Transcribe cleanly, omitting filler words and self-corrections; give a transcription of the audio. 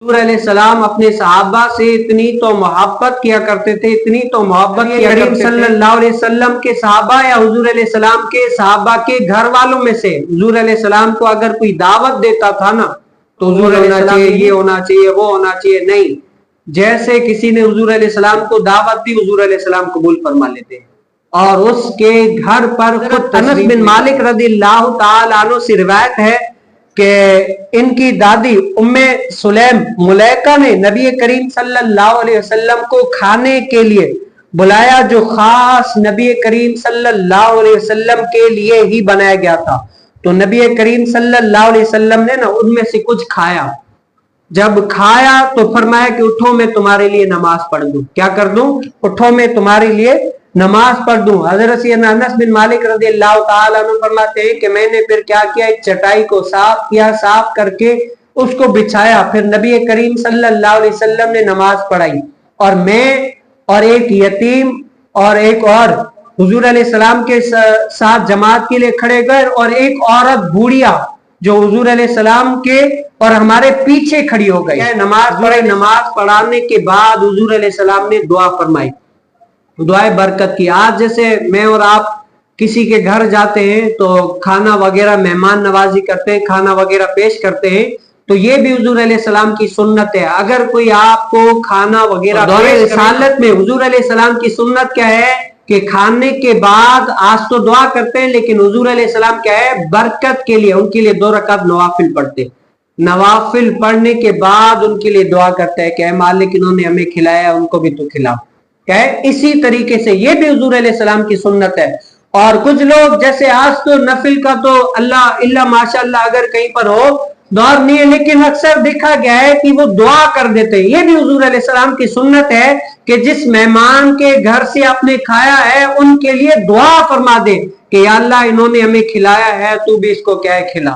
حضور علیہ السلام اپنے صحابہ سے اتنی تو محبت کیا کرتے تھے، اتنی تو محبت کیا کرتے تھے صلی اللہ علیہ وسلم کے صحابہ یا حضور علیہ السلام کے صحابہ کے گھر والوں میں سے حضور علیہ السلام کو اگر کوئی دعوت دیتا تھا نا تو حضور علیہ السلام یہ ہونا چاہیے وہ ہونا چاہیے، نہیں، جیسے کسی نے حضور علیہ السلام کو دعوت دی حضور علیہ السلام قبول فرما لیتے ہیں۔ اور اس کے گھر پر خود انس بن مالک رضی اللہ تعالی عنہ سے روایت ہے کہ ان کی دادی ام سلیم ملیکہ نے نبی کریم صلی اللہ علیہ وسلم کو کھانے کے لیے بلایا، جو خاص نبی کریم صلی اللہ علیہ وسلم کے لیے ہی بنایا گیا تھا۔ تو نبی کریم صلی اللہ علیہ وسلم نے نا ان میں سے کچھ کھایا، جب کھایا تو فرمایا کہ اٹھو میں تمہارے لیے نماز پڑھ دوں، کیا کر دوں؟ اٹھو میں تمہارے لیے نماز پڑھ دوں۔ حضرت انس بن مالک رضی اللہ تعالیٰ عنہ فرماتے ہیں کہ میں نے پھر کیا کیا، ایک چٹائی کو صاف کیا، صاف کر کے اس کو بچھایا، پھر نبی کریم صلی اللہ علیہ وسلم نے نماز پڑھائی، اور میں اور ایک یتیم اور ایک اور حضور علیہ السلام کے ساتھ جماعت کے لیے کھڑے گئے، اور ایک عورت بوڑھیا جو حضور علیہ السلام کے اور ہمارے پیچھے کھڑی ہو گئی، نماز پڑھے۔ نماز پڑھانے کے بعد حضور علیہ السلام نے دعا فرمائی، دعائے برکت کی۔ آج جیسے میں اور آپ کسی کے گھر جاتے ہیں تو کھانا وغیرہ مہمان نوازی کرتے ہیں، کھانا وغیرہ پیش کرتے ہیں، تو یہ بھی حضور علیہ السلام کی سنت ہے۔ اگر کوئی آپ کو کھانا وغیرہ دور رسالت میں حضور علیہ السلام کی سنت کیا ہے کہ کھانے کے بعد آج تو دعا کرتے ہیں، لیکن حضور علیہ السلام کیا ہے، برکت کے لیے ان کے لیے 2 رکعت نوافل پڑھتے، نوافل پڑھنے کے بعد ان کے لیے دعا کرتے ہیں کہ اے مالک انہوں نے ہمیں کھلایا، ان کو بھی تو کھلاؤ۔ اسی طریقے سے یہ بھی حضور علیہ السلام کی سنت ہے۔ اور کچھ لوگ جیسے آج تو نفل کا تو اللہ ماشاءاللہ اگر کہیں پر ہو دور نہیں ہے، لیکن اکثر دیکھا گیا ہے کہ وہ دعا کر دیتے ہیں۔ یہ بھی حضور علیہ السلام کی سنت ہے کہ جس مہمان کے گھر سے آپ نے کھایا ہے ان کے لیے دعا فرما دے کہ یا اللہ انہوں نے ہمیں کھلایا ہے، تو بھی اس کو کیا ہے کھلا۔